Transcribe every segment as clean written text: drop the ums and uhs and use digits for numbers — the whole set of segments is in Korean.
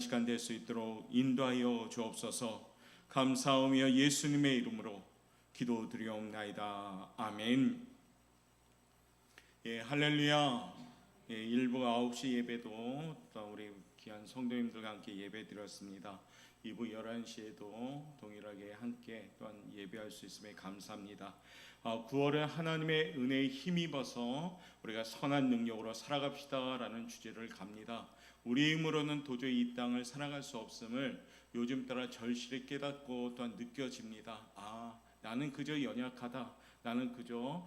시간 될 수 있도록 인도하여 주옵소서. 감사하며 예수님의 이름으로 기도드리옵나이다. 아멘. 할렐루야. 일부 9시 예배도 또 우리 귀한 성도님들과 함께 예배 드렸습니다. 2부 11시에도 동일하게 함께 또한 예배할 수 있음에 감사합니다. 9월은 하나님의 은혜에 힘입어서 우리가 선한 능력으로 살아갑시다 라는 주제를 갑니다. 우리 힘으로는 도저히 이 땅을 살아갈 수 없음을 요즘 따라 절실히 깨닫고 또한 느껴집니다. 나는 그저 연약하다. 나는 그저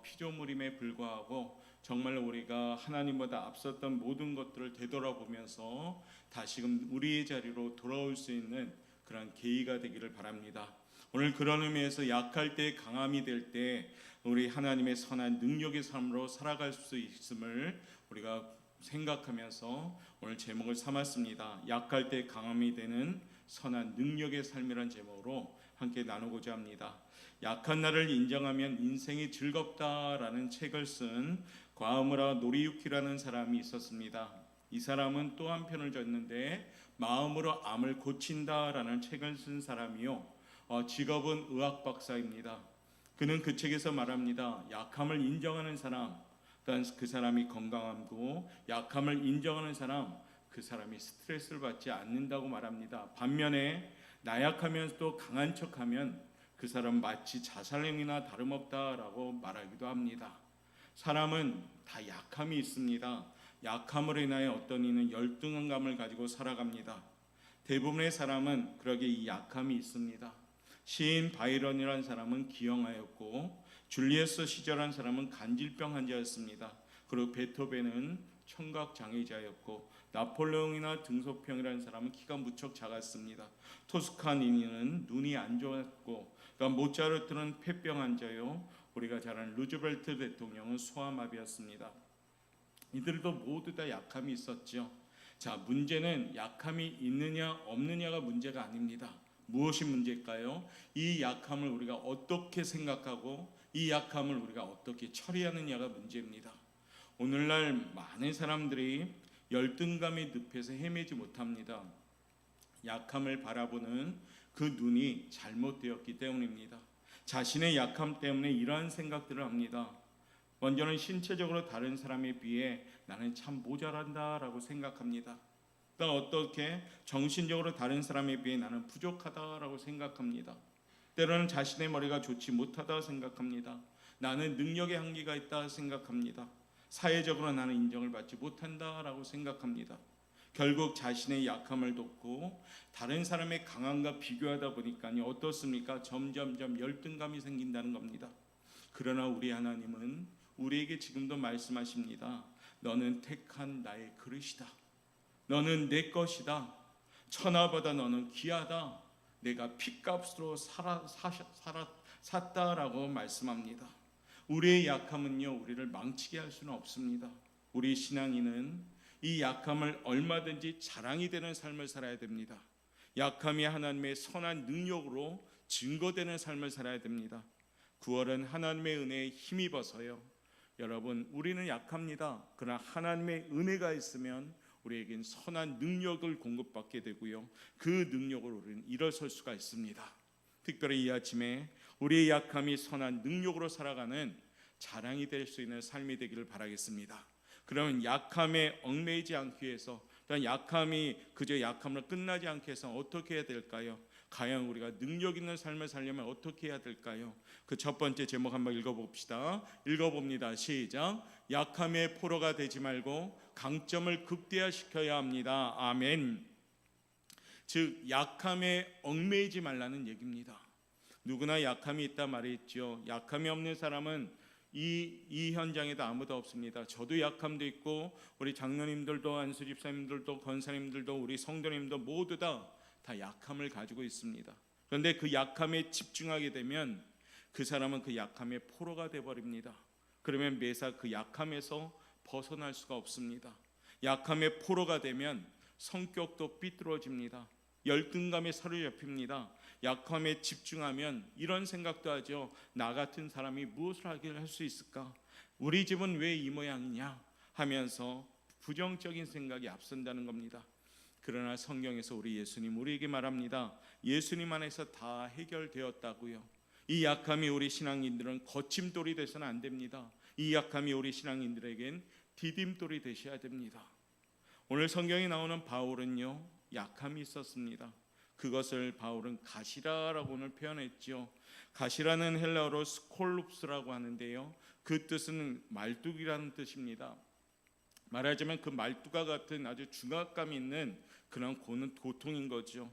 피조물임에 불과하고 정말 우리가 하나님보다 앞섰던 모든 것들을 되돌아보면서 다시금 우리의 자리로 돌아올 수 있는 그런 계기가 되기를 바랍니다. 오늘 그런 의미에서 약할 때 강함이 될 때 우리 하나님의 선한 능력의 삶으로 살아갈 수 있음을 우리가 생각하면서 오늘 제목을 삼았습니다. 약할 때 강함이 되는 선한 능력의 삶이란 제목으로 함께 나누고자 합니다. 약한 나를 인정하면 인생이 즐겁다라는 책을 쓴 과무라 노리유키라는 사람이 있었습니다. 이 사람은 또 한 편을 줬는데 마음으로 암을 고친다라는 책을 쓴 사람이요. 직업은 의학 박사입니다. 그는 그 책에서 말합니다. 약함을 인정하는 사람, 그 사람이 건강하고 약함을 인정하는 사람, 그 사람이 스트레스를 받지 않는다고 말합니다. 반면에 나약하면서도 강한 척하면 그 사람 마치 자살행위나 다름없다라고 말하기도 합니다. 사람은 다 약함이 있습니다. 약함으로 인하여 어떤 이는 열등한 감을 가지고 살아갑니다. 대부분의 사람은 그러게 이 약함이 있습니다. 시인 바이런이라는 사람은 기형하였고 줄리에스 시절한 사람은 간질병 환자였습니다. 그리고 베토벤은 청각 장애자였고 나폴레옹이나 등소평이라는 사람은 키가 무척 작았습니다. 토스카니는 눈이 안 좋았고 모차르트는 폐병 환자요. 우리가 잘 아는 루즈벨트 대통령은 소아마비였습니다. 이들도 모두 다 약함이 있었죠. 자, 문제는 약함이 있느냐 없느냐가 문제가 아닙니다. 무엇이 문제일까요? 이 약함을 우리가 어떻게 생각하고 이 약함을 우리가 어떻게 처리하느냐가 문제입니다. 오늘날 많은 사람들이 열등감의 늪에서 헤매지 못합니다. 약함을 바라보는 그 눈이 잘못되었기 때문입니다. 자신의 약함 때문에 이러한 생각들을 합니다. 먼저는 신체적으로 다른 사람에 비해 나는 참 모자란다라고 생각합니다. 또 어떻게 정신적으로 다른 사람에 비해 나는 부족하다라고 생각합니다. 때로는 자신의 머리가 좋지 못하다 생각합니다. 나는 능력의 한계가 있다 생각합니다. 사회적으로 나는 인정을 받지 못한다라고 생각합니다. 결국 자신의 약함을 돕고 다른 사람의 강함과 비교하다 보니까요, 어떻습니까? 점점점 열등감이 생긴다는 겁니다. 그러나 우리 하나님은 우리에게 지금도 말씀하십니다. 너는 택한 나의 그릇이다. 너는 내 것이다. 천하보다 너는 귀하다. 내가 핏값으로 샀다라고 말씀합니다. 우리의 약함은요, 우리를 망치게 할 수는 없습니다. 우리 신앙인은 이 약함을 얼마든지 자랑이 되는 삶을 살아야 됩니다. 약함이 하나님의 선한 능력으로 증거되는 삶을 살아야 됩니다. 9월은 하나님의 은혜에 힘입어서요. 여러분, 우리는 약합니다. 그러나 하나님의 은혜가 있으면 우리에겐 선한 능력을 공급받게 되고요. 그 능력으로 우리는 일어설 수가 있습니다. 특별히 이 아침에 우리의 약함이 선한 능력으로 살아가는 자랑이 될 수 있는 삶이 되기를 바라겠습니다. 그러면 약함에 얽매이지 않기 위해서, 또한 약함이 그저 약함으로 끝나지 않게 해서 어떻게 해야 될까요? 과연 우리가 능력 있는 삶을 살려면 어떻게 해야 될까요? 그 첫 번째 제목 한번 읽어봅시다. 읽어봅니다. 시작. 약함의 포로가 되지 말고 강점을 극대화시켜야 합니다. 아멘. 즉 약함에 얽매이지 말라는 얘기입니다. 누구나 약함이 있다 말했죠. 약함이 없는 사람은 이 현장에도 아무도 없습니다. 저도 약함도 있고 우리 장로님들도 안수 집사님들도 권사님들도 우리 성도님도 모두 다 약함을 가지고 있습니다. 그런데 그 약함에 집중하게 되면 그 사람은 그 약함의 포로가 되어버립니다. 그러면 매사 그 약함에서 벗어날 수가 없습니다. 약함의 포로가 되면 성격도 삐뚤어집니다. 열등감에 사로잡힙니다. 약함에 집중하면 이런 생각도 하죠. 나 같은 사람이 무엇을 하게 할 수 있을까? 우리 집은 왜 이 모양이냐? 하면서 부정적인 생각이 앞선다는 겁니다. 그러나 성경에서 우리 예수님 우리에게 말합니다. 예수님 안에서 다 해결되었다고요. 이 약함이 우리 신앙인들은 거침돌이 돼서는 안 됩니다. 이 약함이 우리 신앙인들에겐 디딤돌이 되셔야 됩니다. 오늘 성경에 나오는 바울은요, 약함이 있었습니다. 그것을 바울은 가시라라고 오늘 표현했죠. 가시라는 헬라어로 스콜룹스라고 하는데요, 그 뜻은 말뚝이라는 뜻입니다. 말하자면 그 말뚝과 같은 아주 중압감 있는 그런 고통인 거죠.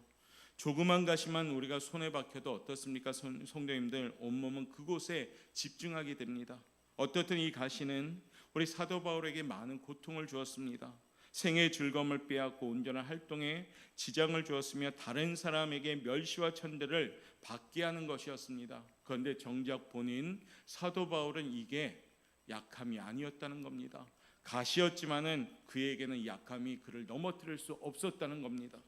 조그만 가시만 우리가 손에 박혀도 어떻습니까? 성도님들, 온몸은 그곳에 집중하게 됩니다. 어떻든 이 가시는 우리 사도 바울에게 많은 고통을 주었습니다. 생의 즐거움을 빼앗고 온전한 활동에 지장을 주었으며 다른 사람에게 멸시와 천대를 받게 하는 것이었습니다. 그런데 정작 본인 사도 바울은 이게 약함이 아니었다는 겁니다. 가시였지만은 그에게는 약함이 그를 넘어뜨릴 수 없었다는 겁니다.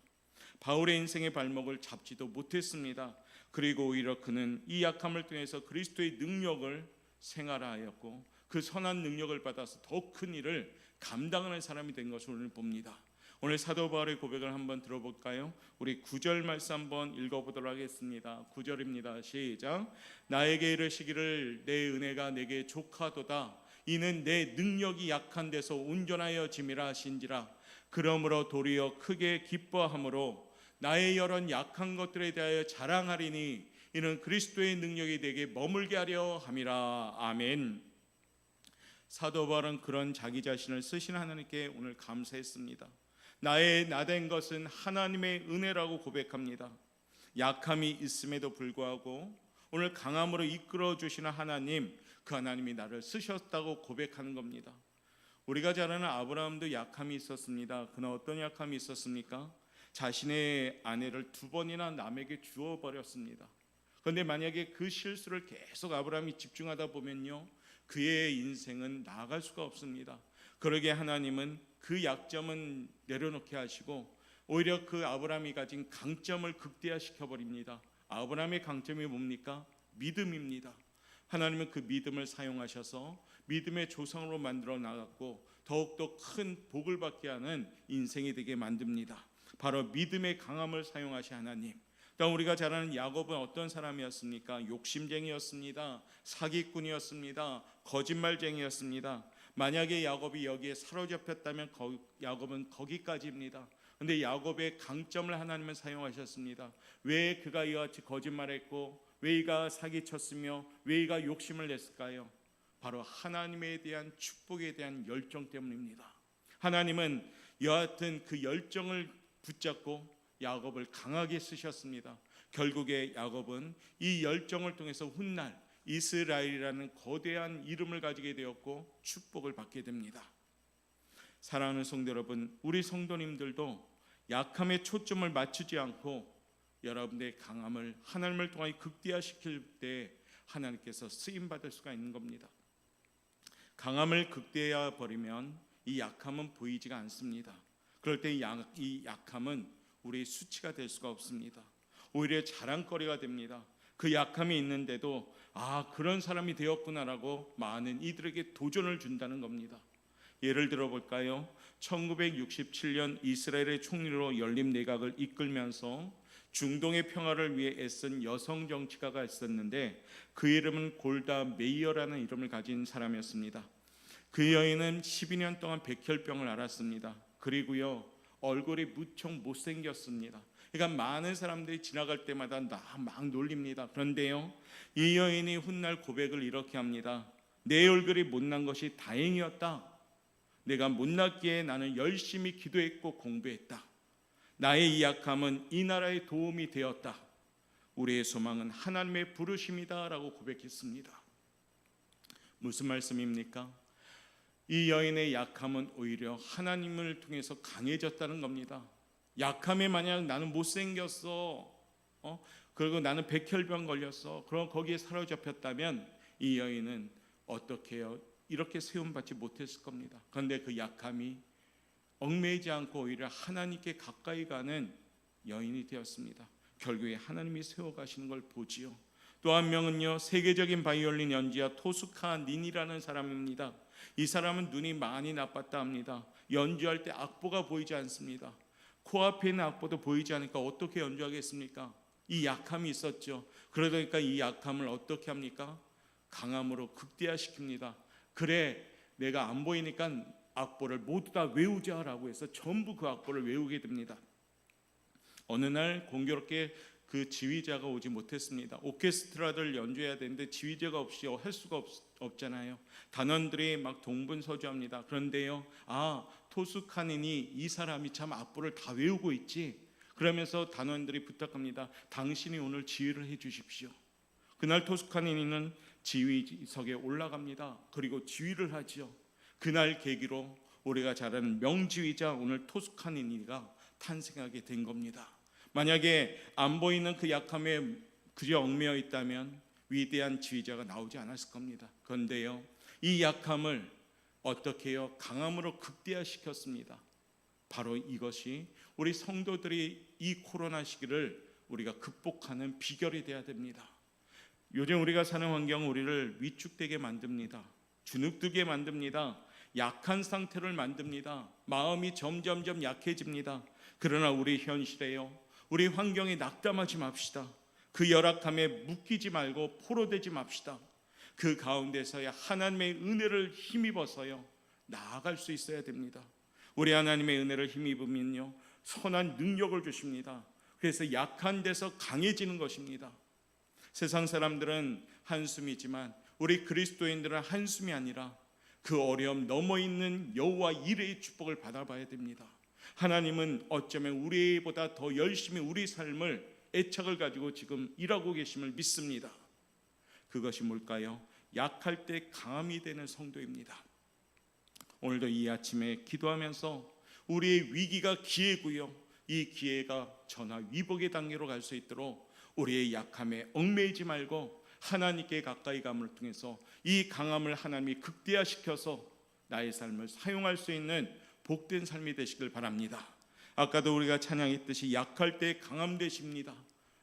바울의 인생의 발목을 잡지도 못했습니다. 그리고 오히려 그는 이 약함을 통해서 그리스도의 능력을 생활하였고 그 선한 능력을 받아서 더 큰 일을 감당하는 사람이 된 것을 오늘 봅니다. 오늘 사도 바울의 고백을 한번 들어볼까요? 우리 9절 말씀 한번 읽어보도록 하겠습니다. 9절입니다. 시작. 나에게 이르시기를 내 은혜가 내게 족하도다. 이는 내 능력이 약한 데서 온전하여 짐이라 하신지라. 그러므로 도리어 크게 기뻐함으로 나의 여러 약한 것들에 대하여 자랑하리니 이는 그리스도의 능력이 내게 머물게 하려 함이라. 아멘. 사도 바울은 그런 자기 자신을 쓰신 하나님께 오늘 감사했습니다. 나의 나된 것은 하나님의 은혜라고 고백합니다. 약함이 있음에도 불구하고 오늘 강함으로 이끌어 주시는 하나님, 그 하나님이 나를 쓰셨다고 고백하는 겁니다. 우리가 잘 아는 아브라함도 약함이 있었습니다. 그러나 어떤 약함이 있었습니까? 자신의 아내를 2번이나 남에게 주어버렸습니다. 그런데 만약에 그 실수를 계속 아브라함이 집중하다 보면요, 그의 인생은 나아갈 수가 없습니다. 그러게 하나님은 그 약점은 내려놓게 하시고 오히려 그 아브라함이 가진 강점을 극대화시켜 버립니다. 아브라함의 강점이 뭡니까? 믿음입니다. 하나님은 그 믿음을 사용하셔서 믿음의 조상으로 만들어 나갔고 더욱더 큰 복을 받게 하는 인생이 되게 만듭니다. 바로 믿음의 강함을 사용하신 하나님. 또 우리가 잘 아는 야곱은 어떤 사람이었습니까? 욕심쟁이였습니다. 사기꾼이었습니다. 거짓말쟁이였습니다. 만약에 야곱이 여기에 사로잡혔다면 야곱은 거기까지입니다. 그런데 야곱의 강점을 하나님은 사용하셨습니다. 왜 그가 이와 같이 거짓말했고 왜 이가 사기쳤으며 왜 이가 욕심을 냈을까요? 바로 하나님에 대한 축복에 대한 열정 때문입니다. 하나님은 여하튼 그 열정을 붙잡고 야곱을 강하게 쓰셨습니다. 결국에 야곱은 이 열정을 통해서 훗날 이스라엘이라는 거대한 이름을 가지게 되었고 축복을 받게 됩니다. 사랑하는 성도 여러분, 우리 성도님들도 약함에 초점을 맞추지 않고 여러분의 강함을 하나님을 통해 극대화시킬 때 하나님께서 쓰임받을 수가 있는 겁니다. 강함을 극대화 버리면 이 약함은 보이지가 않습니다. 그럴 때 이 약함은 우리의 수치가 될 수가 없습니다. 오히려 자랑거리가 됩니다. 그 약함이 있는데도 그런 사람이 되었구나라고 많은 이들에게 도전을 준다는 겁니다. 예를 들어 볼까요? 1967년 이스라엘의 총리로 연립 내각을 이끌면서 중동의 평화를 위해 애쓴 여성 정치가가 있었는데 그 이름은 골다 메이어라는 이름을 가진 사람이었습니다. 그 여인은 12년 동안 백혈병을 앓았습니다. 그리고요, 얼굴이 무척 못생겼습니다. 그러니까 많은 사람들이 지나갈 때마다 막 놀립니다. 그런데요, 이 여인이 훗날 고백을 이렇게 합니다. 내 얼굴이 못난 것이 다행이었다. 내가 못났기에 나는 열심히 기도했고 공부했다. 나의 이 약함은 이 나라의 도움이 되었다. 우리의 소망은 하나님의 부르심이다 라고 고백했습니다. 무슨 말씀입니까? 이 여인의 약함은 오히려 하나님을 통해서 강해졌다는 겁니다. 약함에 만약 나는 못생겼어, 그리고 나는 백혈병 걸렸어, 그럼 거기에 사로잡혔다면 이 여인은 어떻게 해요? 이렇게 세움받지 못했을 겁니다. 그런데 그 약함이 얽매이지 않고 오히려 하나님께 가까이 가는 여인이 되었습니다. 결국에 하나님이 세워가시는 걸 보지요. 또 한 명은요, 세계적인 바이올린 연주자 토스카 닌이라는 사람입니다. 이 사람은 눈이 많이 나빴다 합니다. 연주할 때 악보가 보이지 않습니다. 코앞에 있는 악보도 보이지 않으니까 어떻게 연주하겠습니까? 이 약함이 있었죠. 그러니까 이 약함을 어떻게 합니까? 강함으로 극대화시킵니다. 그래, 내가 안 보이니까 악보를 모두 다 외우자라고 해서 전부 그 악보를 외우게 됩니다. 어느 날 공교롭게 그 지휘자가 오지 못했습니다. 오케스트라를 연주해야 되는데 지휘자가 없이 할 수가 없잖아요. 단원들이 막 동분서주합니다. 그런데요, 토스카니니 이 사람이 참 악보를 다 외우고 있지. 그러면서 단원들이 부탁합니다. 당신이 오늘 지휘를 해 주십시오. 그날 토스카니니는 지휘석에 올라갑니다. 그리고 지휘를 하죠. 그날 계기로 우리가 잘 아는 명지휘자 오늘 토스카니니가 탄생하게 된 겁니다. 만약에 안 보이는 그 약함에 그저 얽매여 있다면 위대한 지휘자가 나오지 않았을 겁니다. 그런데요, 이 약함을 어떻게 해요? 강함으로 극대화시켰습니다. 바로 이것이 우리 성도들이 이 코로나 시기를 우리가 극복하는 비결이 돼야 됩니다. 요즘 우리가 사는 환경은 우리를 위축되게 만듭니다. 주눅들게 만듭니다. 약한 상태를 만듭니다. 마음이 점점점 약해집니다. 그러나 우리 현실에요, 우리 환경에 낙담하지 맙시다. 그 열악함에 묶이지 말고 포로되지 맙시다. 그 가운데서야 하나님의 은혜를 힘입어서요 나아갈 수 있어야 됩니다. 우리 하나님의 은혜를 힘입으면요 선한 능력을 주십니다. 그래서 약한 데서 강해지는 것입니다. 세상 사람들은 한숨이지만 우리 그리스도인들은 한숨이 아니라 그 어려움 넘어 있는 여호와 이레의 축복을 받아봐야 됩니다. 하나님은 어쩌면 우리보다 더 열심히 우리 삶을 애착을 가지고 지금 일하고 계심을 믿습니다. 그것이 뭘까요? 약할 때 강함이 되는 성도입니다. 오늘도 이 아침에 기도하면서 우리의 위기가 기회고요, 이 기회가 전화위복의 단계로 갈 수 있도록 우리의 약함에 얽매이지 말고 하나님께 가까이 감을 통해서 이 강함을 하나님이 극대화시켜서 나의 삶을 사용할 수 있는 복된 삶이 되시길 바랍니다. 아까도 우리가 찬양했듯이 약할 때 강함 되십니다.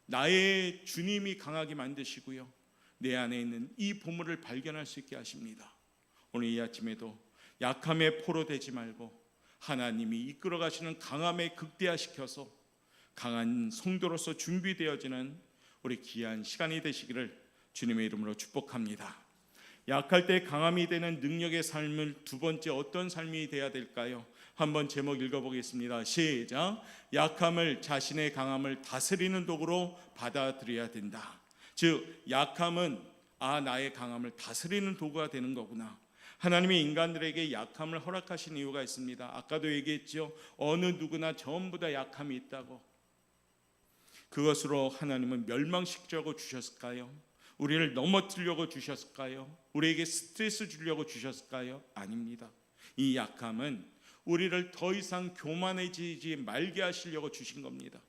나의 주님이 강하게 만드시고요, 내 안에 있는 이 보물을 발견할 수 있게 하십니다. 오늘 이 아침에도 약함에 포로되지 말고 하나님이 이끌어 가시는 강함에 극대화시켜서 강한 성도로서 준비되어지는 우리 귀한 시간이 되시기를 주님의 이름으로 축복합니다. 약할 때 강함이 되는 능력의 삶을 두 번째 어떤 삶이 돼야 될까요? 한번 제목 읽어보겠습니다. 시작. 약함을 자신의 강함을 다스리는 도구로 받아들여야 된다. 즉 약함은 나의 강함을 다스리는 도구가 되는 거구나. 하나님이 인간들에게 약함을 허락하신 이유가 있습니다. 아까도 얘기했죠. 어느 누구나 전부 다 약함이 있다고. 그것으로 하나님은 멸망시키려고 주셨을까요? 우리를 넘어뜨리려고 주셨을까요? 우리에게 스트레스 주려고 주셨을까요? 아닙니다. 이 약함은 우리를 더 이상 교만해지지 말게 하시려고 주신 겁니다.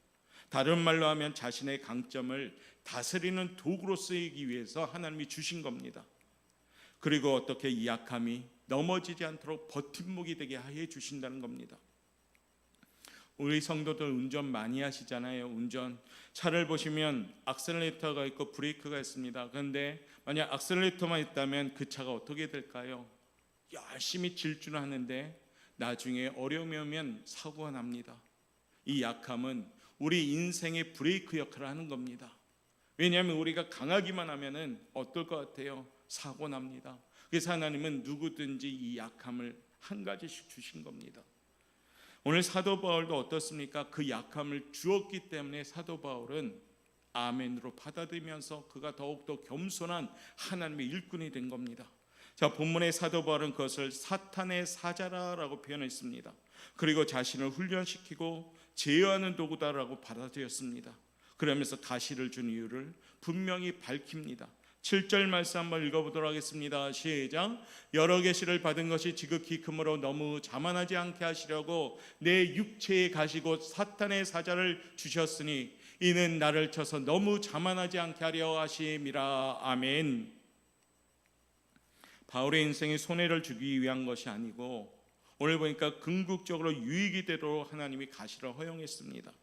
다른 말로 하면 자신의 강점을 다스리는 도구로 쓰이기 위해서 하나님이 주신 겁니다. 그리고 어떻게 이 약함이 넘어지지 않도록 버팀목이 되게 해 주신다는 겁니다. 우리 성도들 운전 많이 하시잖아요. 운전 차를 보시면 악셀레이터가 있고 브레이크가 있습니다. 그런데 만약 악셀레이터만 있다면 그 차가 어떻게 될까요? 열심히 질주를 하는데 나중에 어려움이 오면 사고가 납니다. 이 약함은 우리 인생의 브레이크 역할을 하는 겁니다. 왜냐하면 우리가 강하기만 하면은 어떨 것 같아요? 사고 납니다. 그래서 하나님은 누구든지 이 약함을 한 가지씩 주신 겁니다. 오늘 사도 바울도 어떻습니까? 그 약함을 주었기 때문에 사도 바울은 아멘으로 받아들이면서 그가 더욱더 겸손한 하나님의 일꾼이 된 겁니다. 자, 본문의 사도 바울은 그것을 사탄의 사자라고 표현했습니다. 그리고 자신을 훈련시키고 제어하는 도구다라고 받아들였습니다. 그러면서 가시를 준 이유를 분명히 밝힙니다. 7절 말씀 한번 읽어보도록 하겠습니다. 시작. 여러 계시를 받은 것이 지극히 크므로 너무 자만하지 않게 하시려고 내 육체에 가시고 사탄의 사자를 주셨으니 이는 나를 쳐서 너무 자만하지 않게 하려 하심이라. 아멘. 바울의 인생에 손해를 주기 위한 것이 아니고 오늘 보니까 궁극적으로 유익이 되도록 하나님이 가시를 허용했습니다.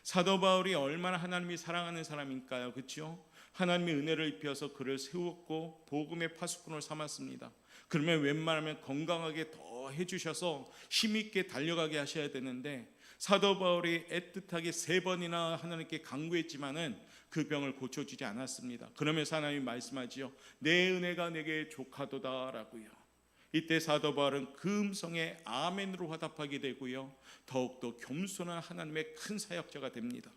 사도 바울이 얼마나 하나님이 사랑하는 사람일까요? 그렇죠? 하나님의 은혜를 입혀서 그를 세웠고 복음의 파수꾼을 삼았습니다. 그러면 웬만하면 건강하게 더 해주셔서 힘있게 달려가게 하셔야 되는데 사도 바울이 애틋하게 3번이나 하나님께 간구했지만은 그 병을 고쳐주지 않았습니다. 그러면서 하나님이 말씀하지요. 내 은혜가 내게 족하도다라고요. 이때 사도 바울은 그 음성에 아멘으로 화답하게 되고요. 더욱더 겸손한 하나님의 큰 사역자가 됩니다.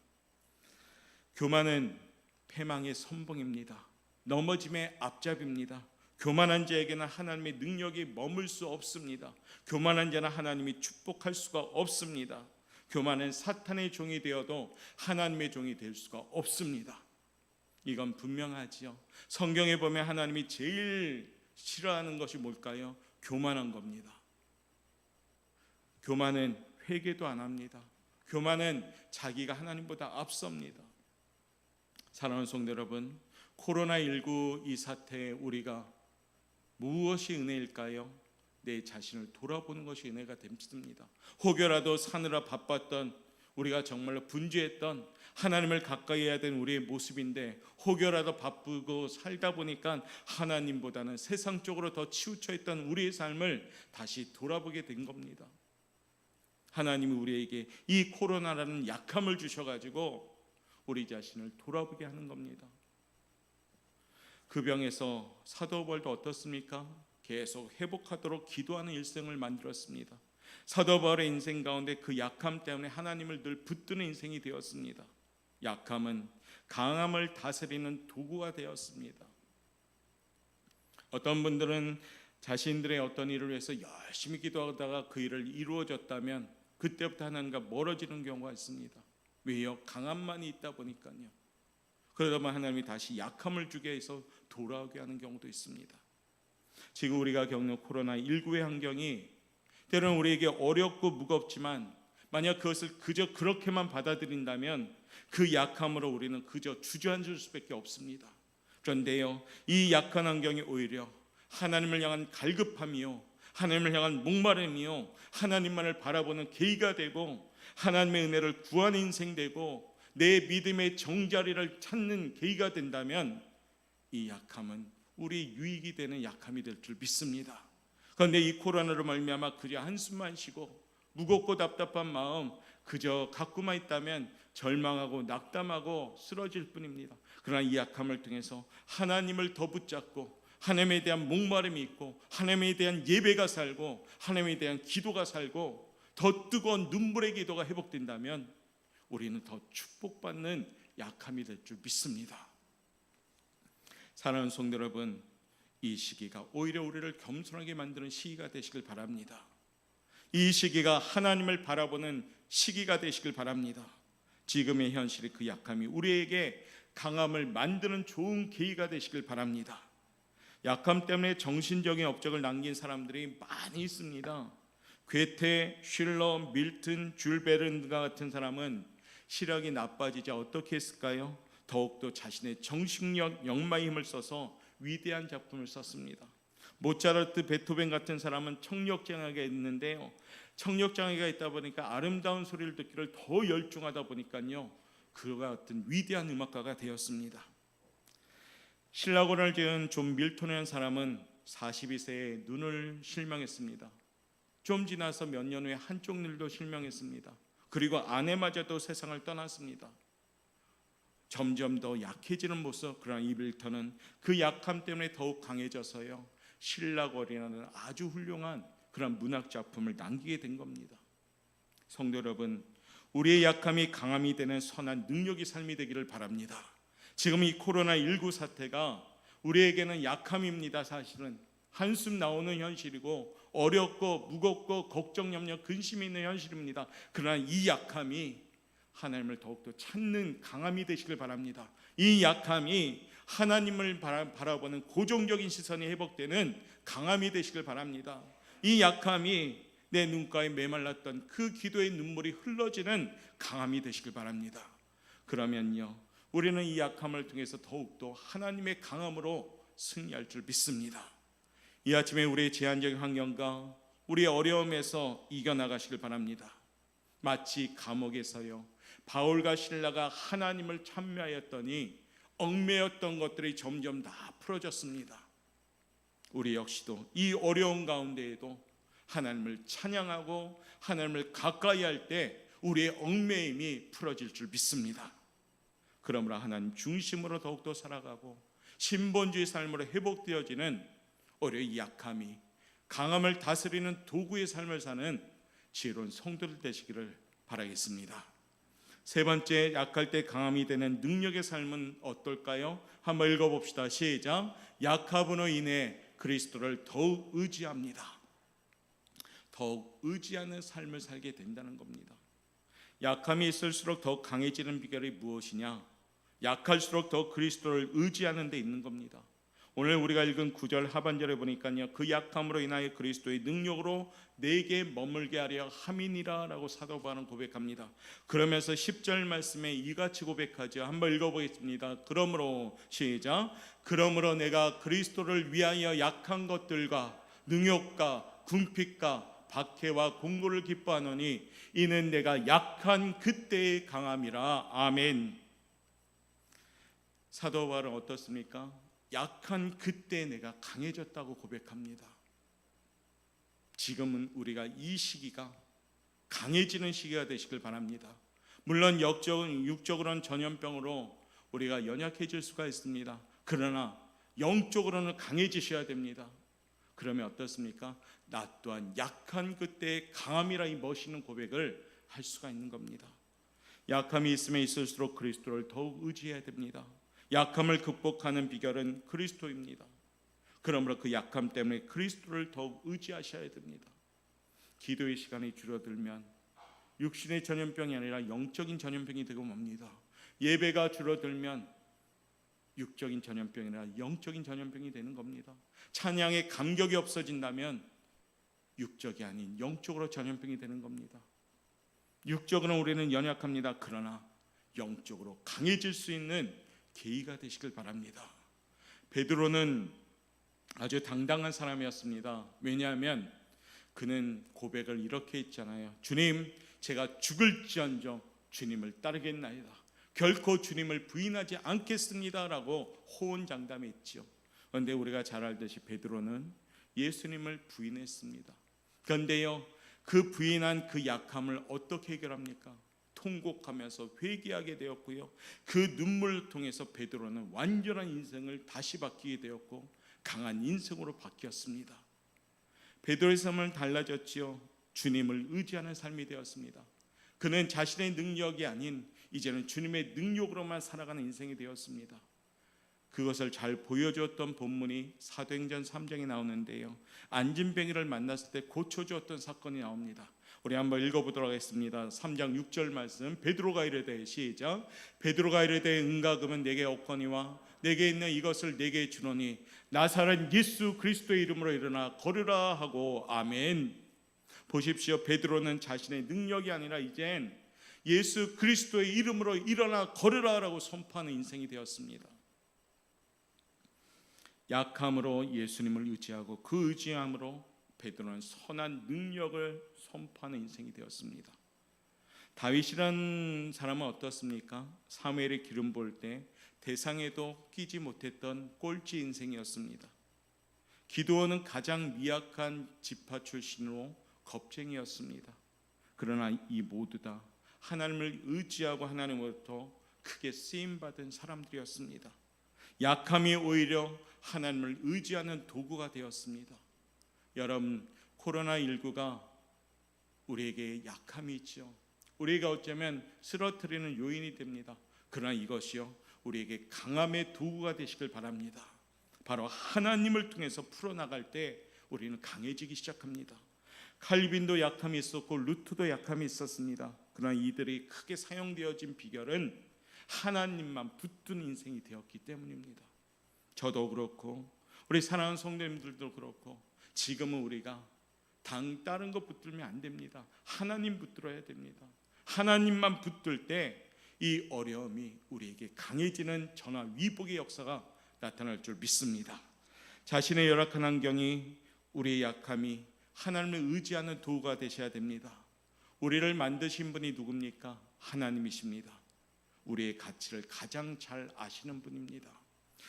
교만은 패망의 선봉입니다. 넘어짐의 앞잡이입니다. 교만한 자에게는 하나님의 능력이 머물 수 없습니다. 교만한 자는 하나님이 축복할 수가 없습니다. 교만은 사탄의 종이 되어도 하나님의 종이 될 수가 없습니다. 이건 분명하지요. 성경에 보면 하나님이 제일 싫어하는 것이 뭘까요? 교만한 겁니다. 교만은 회개도 안 합니다. 교만은 자기가 하나님보다 앞섭니다. 사랑하는 성도 여러분, 코로나19 이 사태에 우리가 무엇이 은혜일까요? 내 자신을 돌아보는 것이 은혜가 됩니다. 혹여라도 사느라 바빴던, 우리가 정말로 분주했던, 하나님을 가까이 해야 되는 우리의 모습인데 혹여라도 바쁘고 살다 보니까 하나님보다는 세상 쪽으로 더 치우쳐 있던 우리의 삶을 다시 돌아보게 된 겁니다. 하나님이 우리에게 이 코로나라는 약함을 주셔가지고 우리 자신을 돌아보게 하는 겁니다. 그 병에서 사도 바울도 어떻습니까? 계속 회복하도록 기도하는 일생을 만들었습니다. 사도 바울의 인생 가운데 그 약함 때문에 하나님을 늘 붙드는 인생이 되었습니다. 약함은 강함을 다스리는 도구가 되었습니다. 어떤 분들은 자신들의 어떤 일을 위해서 열심히 기도하다가 그 일을 이루어졌다면 그때부터 하나님과 멀어지는 경우가 있습니다. 왜요? 강함만이 있다 보니까요. 그러다 보면 하나님이 다시 약함을 주게 해서 돌아오게 하는 경우도 있습니다. 지금 우리가 겪는 코로나19의 환경이 때로는 우리에게 어렵고 무겁지만 만약 그것을 그저 그렇게만 받아들인다면 그 약함으로 우리는 그저 주저앉을 수밖에 없습니다. 그런데요, 이 약한 환경이 오히려 하나님을 향한 갈급함이요, 하나님을 향한 목마름이요, 하나님만을 바라보는 계기가 되고 하나님의 은혜를 구하는 인생 되고 내 믿음의 정자리를 찾는 계기가 된다면 이 약함은 우리 유익이 되는 약함이 될 줄 믿습니다. 그런데 이 코로나로 말미암아 그저 한숨만 쉬고 무겁고 답답한 마음 그저 갖고만 있다면 절망하고 낙담하고 쓰러질 뿐입니다. 그러나 이 약함을 통해서 하나님을 더 붙잡고 하나님에 대한 목마름이 있고 하나님에 대한 예배가 살고 하나님에 대한 기도가 살고 더 뜨거운 눈물의 기도가 회복된다면 우리는 더 축복받는 약함이 될 줄 믿습니다. 사랑하는 성도 여러분, 이 시기가 오히려 우리를 겸손하게 만드는 시기가 되시길 바랍니다. 이 시기가 하나님을 바라보는 시기가 되시길 바랍니다. 지금의 현실의 그 약함이 우리에게 강함을 만드는 좋은 계기가 되시길 바랍니다. 약함 때문에 정신적인 업적을 남긴 사람들이 많이 있습니다. 괴테, 슐러, 밀튼, 줄 베른과 같은 사람은 시력이 나빠지자 어떻게 했을까요? 더욱더 자신의 정신력, 영마의 힘을 써서 위대한 작품을 썼습니다. 모차르트, 베토벤 같은 사람은 청력장애가 있는데요, 청력장애가 있다 보니까 아름다운 소리를 듣기를 더 열중하다 보니까요, 그와 같은 위대한 음악가가 되었습니다. 신라권을 지은 존 밀턴이라는 사람은 42세에 눈을 실명했습니다. 좀 지나서 몇 년 후에 한쪽 눈도 실명했습니다. 그리고 아내마저도 세상을 떠났습니다. 점점 더 약해지는 모습. 그러나 이 밀턴은 그 약함 때문에 더욱 강해져서요, 신라거리라는 아주 훌륭한 그런 문학 작품을 남기게 된 겁니다. 성도 여러분, 우리의 약함이 강함이 되는 선한 능력의 삶이 되기를 바랍니다. 지금 이 코로나19 사태가 우리에게는 약함입니다. 사실은 한숨 나오는 현실이고 어렵고 무겁고 걱정, 염려, 근심이 있는 현실입니다. 그러나 이 약함이 하나님을 더욱더 찾는 강함이 되시길 바랍니다. 이 약함이 하나님을 바라보는 고정적인 시선이 회복되는 강함이 되시길 바랍니다. 이 약함이 내 눈가에 메말랐던 그 기도의 눈물이 흘러지는 강함이 되시길 바랍니다. 그러면요, 우리는 이 약함을 통해서 더욱더 하나님의 강함으로 승리할 줄 믿습니다. 이 아침에 우리의 제한적인 환경과 우리의 어려움에서 이겨나가시길 바랍니다. 마치 감옥에서요, 바울과 실라가 하나님을 찬미하였더니 얽매였던 것들이 점점 다 풀어졌습니다. 우리 역시도 이 어려운 가운데에도 하나님을 찬양하고 하나님을 가까이 할 때 우리의 얽매임이 풀어질 줄 믿습니다. 그러므로 하나님 중심으로 더욱더 살아가고 신본주의 삶으로 회복되어지는 우리의 약함이 강함을 다스리는 도구의 삶을 사는 지혜로운 성도들 되시기를 바라겠습니다. 세 번째, 약할 때 강함이 되는 능력의 삶은 어떨까요? 한번 읽어봅시다. 시작. 약함으로 인해 그리스도를 더욱 의지합니다. 더욱 의지하는 삶을 살게 된다는 겁니다. 약함이 있을수록 더욱 강해지는 비결이 무엇이냐? 약할수록 더 그리스도를 의지하는 데 있는 겁니다. 오늘 우리가 읽은 9절 하반절에 보니까요, 그 약함으로 인하여 그리스도의 능력으로 내게 머물게 하려 함이니라 라고 사도 바울은 고백합니다. 그러면서 10절 말씀에 이같이 고백하죠. 한번 읽어보겠습니다. 그러므로 시작. 그러므로 내가 그리스도를 위하여 약한 것들과 능욕과 궁핍과 박해와 공고를 기뻐하노니 이는 내가 약한 그때의 강함이라. 아멘. 사도 바울은 어떻습니까? 약한 그때 내가 강해졌다고 고백합니다. 지금은 우리가 이 시기가 강해지는 시기가 되시길 바랍니다. 물론 육적으로는 전염병으로 우리가 연약해질 수가 있습니다. 그러나 영적으로는 강해지셔야 됩니다. 그러면 어떻습니까? 나 또한 약한 그때의 강함이라 이 멋있는 고백을 할 수가 있는 겁니다. 약함이 있으면 있을수록 그리스도를 더욱 의지해야 됩니다. 약함을 극복하는 비결은 그리스도입니다. 그러므로 그 약함 때문에 그리스도를 더욱 의지하셔야 됩니다. 기도의 시간이 줄어들면 육신의 전염병이 아니라 영적인 전염병이 되고 맙니다. 예배가 줄어들면 육적인 전염병이 아니라 영적인 전염병이 되는 겁니다. 찬양의 감격이 없어진다면 육적이 아닌 영적으로 전염병이 되는 겁니다. 육적으로는 우리는 연약합니다. 그러나 영적으로 강해질 수 있는 계기가 되시길 바랍니다. 베드로는 아주 당당한 사람이었습니다. 왜냐하면 그는 고백을 이렇게 했잖아요. 주님, 제가 죽을지언정 주님을 따르겠나이다. 결코 주님을 부인하지 않겠습니다 라고 호언장담했죠. 그런데 우리가 잘 알듯이 베드로는 예수님을 부인했습니다. 그런데요, 그 부인한 그 약함을 어떻게 해결합니까? 통곡하면서 회개하게 되었고요, 그 눈물을 통해서 베드로는 완전한 인생을 다시 바뀌게 되었고 강한 인생으로 바뀌었습니다. 베드로의 삶은 달라졌지요. 주님을 의지하는 삶이 되었습니다. 그는 자신의 능력이 아닌 이제는 주님의 능력으로만 살아가는 인생이 되었습니다. 그것을 잘 보여주었던 본문이 사도행전 3장에 나오는데요, 안진뱅이를 만났을 때 고쳐주었던 사건이 나옵니다. 우리 한번 읽어보도록 하겠습니다. 3장 6절 말씀. 베드로가 이르되 시작. 베드로가 이르되 은과 금은 내게 없거니와 내게 있는 이것을 내게 주노니 나사렛 예수 그리스도의 이름으로 일어나 걸으라 하고. 아멘. 보십시오. 베드로는 자신의 능력이 아니라 이젠 예수 그리스도의 이름으로 일어나 걸으라 라고 선포하는 인생이 되었습니다. 약함으로 예수님을 의지하고 그 의지함으로 베드로는 선한 능력을 선포하는 인생이 되었습니다. 다윗이라는 사람은 어떻습니까? 사무엘의 기름 부을 때 대상에도 끼지 못했던 꼴찌 인생이었습니다. 기드온은 가장 미약한 지파 출신으로 겁쟁이였습니다. 그러나 이 모두 다 하나님을 의지하고 하나님으로부터 크게 쓰임받은 사람들이었습니다. 약함이 오히려 하나님을 의지하는 도구가 되었습니다. 여러분, 코로나19가 우리에게 약함이 있죠. 우리가 어쩌면 쓰러뜨리는 요인이 됩니다. 그러나 이것이요, 우리에게 강함의 도구가 되시길 바랍니다. 바로 하나님을 통해서 풀어나갈 때 우리는 강해지기 시작합니다. 칼빈도 약함이 있었고 루트도 약함이 있었습니다. 그러나 이들이 크게 사용되어진 비결은 하나님만 붙든 인생이 되었기 때문입니다. 저도 그렇고 우리 사랑하는 성도님들도 그렇고 지금은 우리가 다른 거 붙들면 안 됩니다. 하나님 붙들어야 됩니다. 하나님만 붙들 때 이 어려움이 우리에게 강해지는 전화 위복의 역사가 나타날 줄 믿습니다. 자신의 열악한 환경이 우리의 약함이 하나님을 의지하는 도구가 되셔야 됩니다. 우리를 만드신 분이 누굽니까? 하나님이십니다. 우리의 가치를 가장 잘 아시는 분입니다.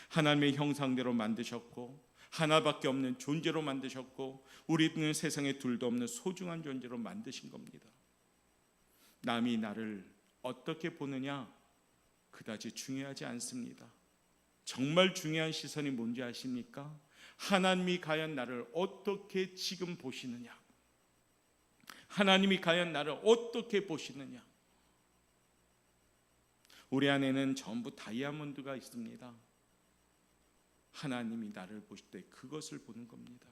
하나님의 형상대로 만드셨고 하나밖에 없는 존재로 만드셨고 우리는 세상에 둘도 없는 소중한 존재로 만드신 겁니다. 남이 나를 어떻게 보느냐 그다지 중요하지 않습니다. 정말 중요한 시선이 뭔지 아십니까? 하나님이 과연 나를 어떻게 지금 보시느냐, 하나님이 과연 나를 어떻게 보시느냐. 우리 안에는 전부 다이아몬드가 있습니다. 하나님이 나를 보실 때 그것을 보는 겁니다.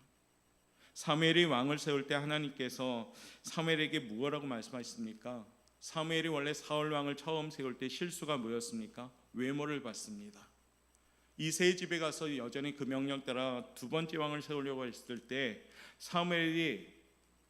사무엘이 왕을 세울 때 하나님께서 사무엘에게 무엇라고 말씀하셨습니까? 사무엘이 원래 사울 왕을 처음 세울 때 실수가 뭐였습니까? 외모를 봤습니다. 이새의 집에 가서 여전히 그 명령 따라 두 번째 왕을 세우려고 했을 때 사무엘이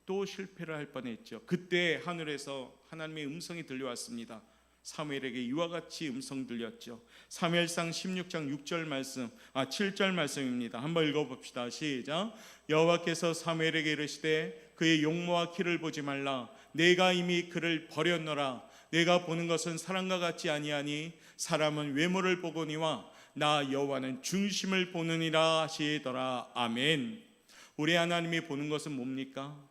또 실패를 할 뻔했죠. 그때 하늘에서 하나님의 음성이 들려왔습니다. 사무엘에게 이와 같이 음성 들렸죠. 사무엘상 16장 6절 말씀, 7절 말씀입니다. 한번 읽어봅시다. 시작. 여호와께서 사무엘에게 이르시되 그의 용모와 키를 보지 말라. 내가 이미 그를 버렸노라. 내가 보는 것은 사람과 같지 아니하니 사람은 외모를 보거니와 나 여호와는 중심을 보느니라 하시더라. 아멘. 우리 하나님이 보는 것은 뭡니까?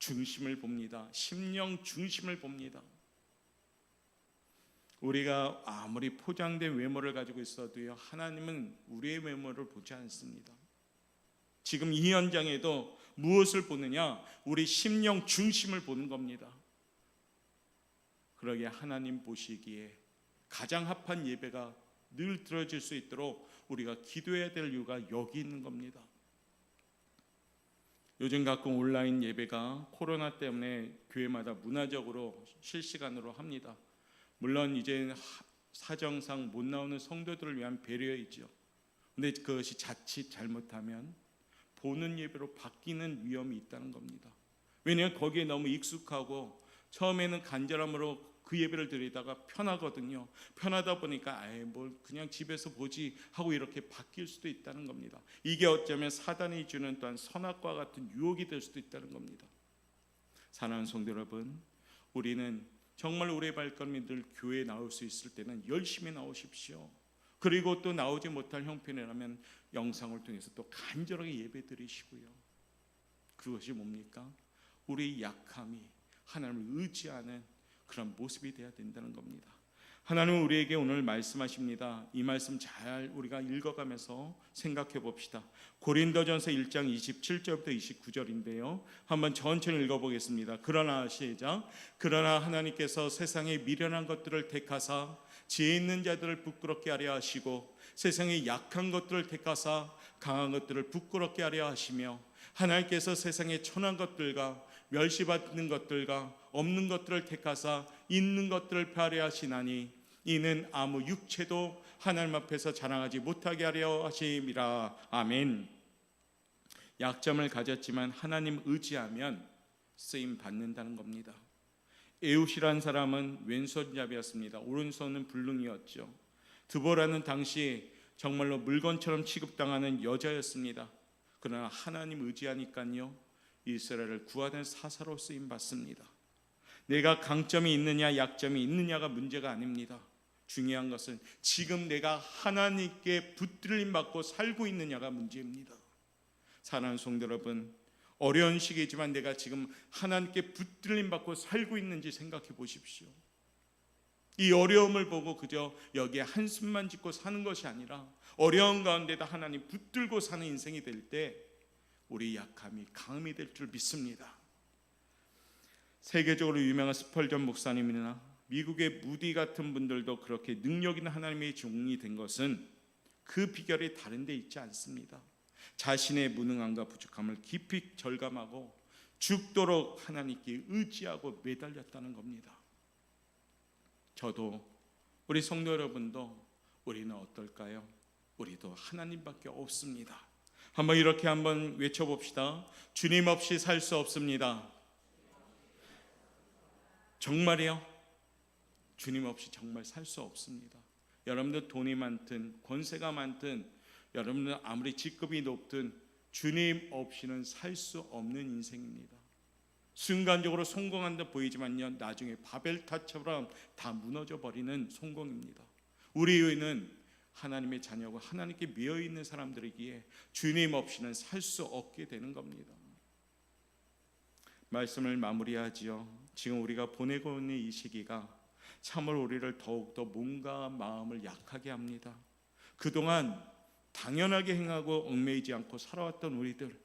중심을 봅니다. 심령 중심을 봅니다. 우리가 아무리 포장된 외모를 가지고 있어도요, 하나님은 우리의 외모를 보지 않습니다. 지금 이 현장에도 무엇을 보느냐? 우리 심령 중심을 보는 겁니다. 그러기에 하나님 보시기에 가장 합한 예배가 늘 드려질 수 있도록 우리가 기도해야 될 이유가 여기 있는 겁니다. 요즘 가끔 온라인 예배가 코로나 때문에 교회마다 문화적으로 실시간으로 합니다. 물론 이제 사정상 못 나오는 성도들을 위한 배려이죠. 근데 그것이 자칫 잘못하면 보는 예배로 바뀌는 위험이 있다는 겁니다. 왜냐하면 거기에 너무 익숙하고 처음에는 간절함으로 그 예배를 드리다가 편하거든요. 편하다 보니까 뭘 그냥 집에서 보지 하고 이렇게 바뀔 수도 있다는 겁니다. 이게 어쩌면 사단이 주는 또한 선악과 같은 유혹이 될 수도 있다는 겁니다. 사랑하는 성도 여러분, 우리는 정말 우리의 발걸음이 늘 교회에 나올 수 있을 때는 열심히 나오십시오. 그리고 또 나오지 못할 형편이라면 영상을 통해서 또 간절하게 예배 드리시고요. 그것이 뭡니까? 우리의 약함이 하나님을 의지하는 그런 모습이 되어야 된다는 겁니다. 하나님은 우리에게 오늘 말씀하십니다. 이 말씀 잘 우리가 읽어가면서 생각해 봅시다. 고린도전서 1장 27절부터 29절인데요. 한번 천천히 읽어보겠습니다. 그러나 시작. 그러나 하나님께서 세상의 미련한 것들을 택하사 지혜 있는 자들을 부끄럽게 하려 하시고 세상의 약한 것들을 택하사 강한 것들을 부끄럽게 하려 하시며 하나님께서 세상의 천한 것들과 멸시받는 것들과 없는 것들을 택하사 있는 것들을 폐하려 하시나니 이는 아무 육체도 하나님 앞에서 자랑하지 못하게 하려 하심이라. 아멘. 약점을 가졌지만 하나님 의지하면 쓰임 받는다는 겁니다. 에웃이란 사람은 왼손잡이였습니다. 오른손은 불능이었죠. 드보라는 당시 정말로 물건처럼 취급당하는 여자였습니다. 그러나 하나님 의지하니까요, 이스라엘을 구하는 사사로 쓰임 받습니다. 내가 강점이 있느냐 약점이 있느냐가 문제가 아닙니다. 중요한 것은 지금 내가 하나님께 붙들림 받고 살고 있느냐가 문제입니다. 사랑하는 성도 여러분, 어려운 시기이지만 내가 지금 하나님께 붙들림 받고 살고 있는지 생각해 보십시오. 이 어려움을 보고 그저 여기에 한숨만 짓고 사는 것이 아니라 어려운 가운데다 하나님 붙들고 사는 인생이 될 때 우리 약함이 강함이 될 줄 믿습니다. 세계적으로 유명한 스펄전 목사님이나 미국의 무디 같은 분들도 그렇게 능력 있는 하나님의 종이 된 것은 그 비결이 다른 데 있지 않습니다. 자신의 무능함과 부족함을 깊이 절감하고 죽도록 하나님께 의지하고 매달렸다는 겁니다. 저도 우리 성도 여러분도 우리는 어떨까요? 우리도 하나님밖에 없습니다. 한번 이렇게 한번 외쳐봅시다. 주님 없이 살 수 없습니다. 정말이요? 주님 없이 정말 살 수 없습니다. 여러분들 돈이 많든 권세가 많든 여러분들 아무리 직급이 높든 주님 없이는 살 수 없는 인생입니다. 순간적으로 성공한 듯 보이지만요, 나중에 바벨탑처럼 다 무너져 버리는 성공입니다. 우리는 하나님의 자녀고 하나님께 미어 있는 사람들이기에 주님 없이는 살 수 없게 되는 겁니다. 말씀을 마무리하지요. 지금 우리가 보내고 있는 이 시기가 참으로 우리를 더욱더 몸과 마음을 약하게 합니다. 그동안 당연하게 행하고 얽매이지 않고 살아왔던 우리들,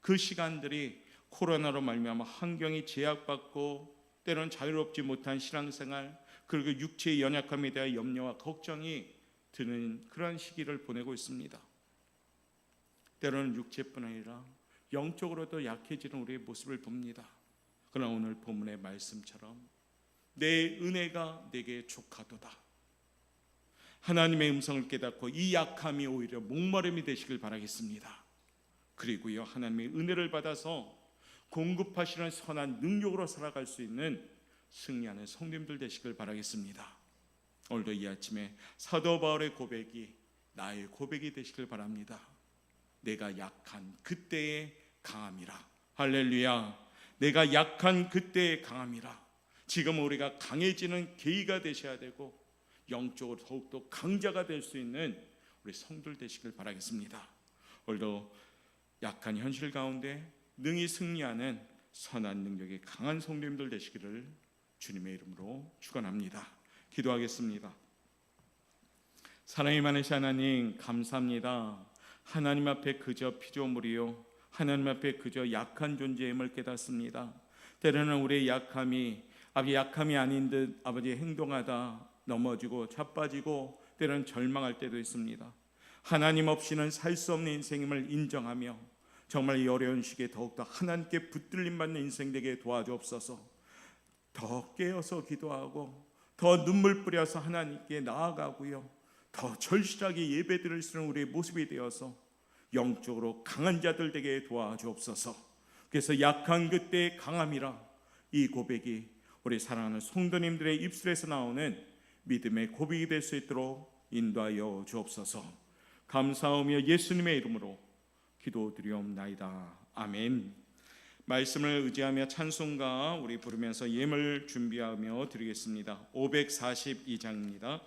그 시간들이 코로나로 말미암아 환경이 제약받고 때로는 자유롭지 못한 신앙생활, 그리고 육체의 연약함에 대한 염려와 걱정이 드는 그러한 시기를 보내고 있습니다. 때로는 육체뿐 아니라 영적으로도 약해지는 우리의 모습을 봅니다. 그러나 오늘 본문의 말씀처럼 내 은혜가 내게 족하도다. 하나님의 음성을 깨닫고 이 약함이 오히려 목마름이 되시길 바라겠습니다. 그리고요, 하나님의 은혜를 받아서 공급하시는 선한 능력으로 살아갈 수 있는 승리하는 성도님들 되시길 바라겠습니다. 오늘도 이 아침에 사도 바울의 고백이 나의 고백이 되시길 바랍니다. 내가 약한 그때의 강함이라. 할렐루야. 내가 약한 그때의 강함이라. 지금 우리가 강해지는 계기가 되셔야 되고 영적으로 더욱더 강자가 될 수 있는 우리 성도들 되시길 바라겠습니다. 오늘도 약한 현실 가운데 능히 승리하는 선한 능력이 강한 성도님들 되시기를 주님의 이름으로 축원합니다. 기도하겠습니다. 사랑이 많으신 하나님, 감사합니다. 하나님 앞에 그저 피조물이요, 하나님 앞에 그저 약한 존재임을 깨닫습니다. 때로는 우리의 약함이 약함이 아닌 듯 아버지 행동하다 넘어지고 자빠지고 때로는 절망할 때도 있습니다. 하나님 없이는 살 수 없는 인생임을 인정하며 정말 이 어려운 시기에 더욱더 하나님께 붙들림 받는 인생 되게 도와주옵소서. 더 깨어서 기도하고 더 눈물 뿌려서 하나님께 나아가고요, 더 절실하게 예배드릴 수 있는 우리의 모습이 되어서 영적으로 강한 자들 되게 도와주옵소서. 그래서 약한 그때의 강함이라, 이 고백이 우리 사랑하는 성도님들의 입술에서 나오는 믿음의 고백이 될 수 있도록 인도하여 주옵소서. 감사하며 예수님의 이름으로 기도드리옵나이다. 아멘. 말씀을 의지하며 찬송가 우리 부르면서 예물 준비하며 드리겠습니다. 542장입니다.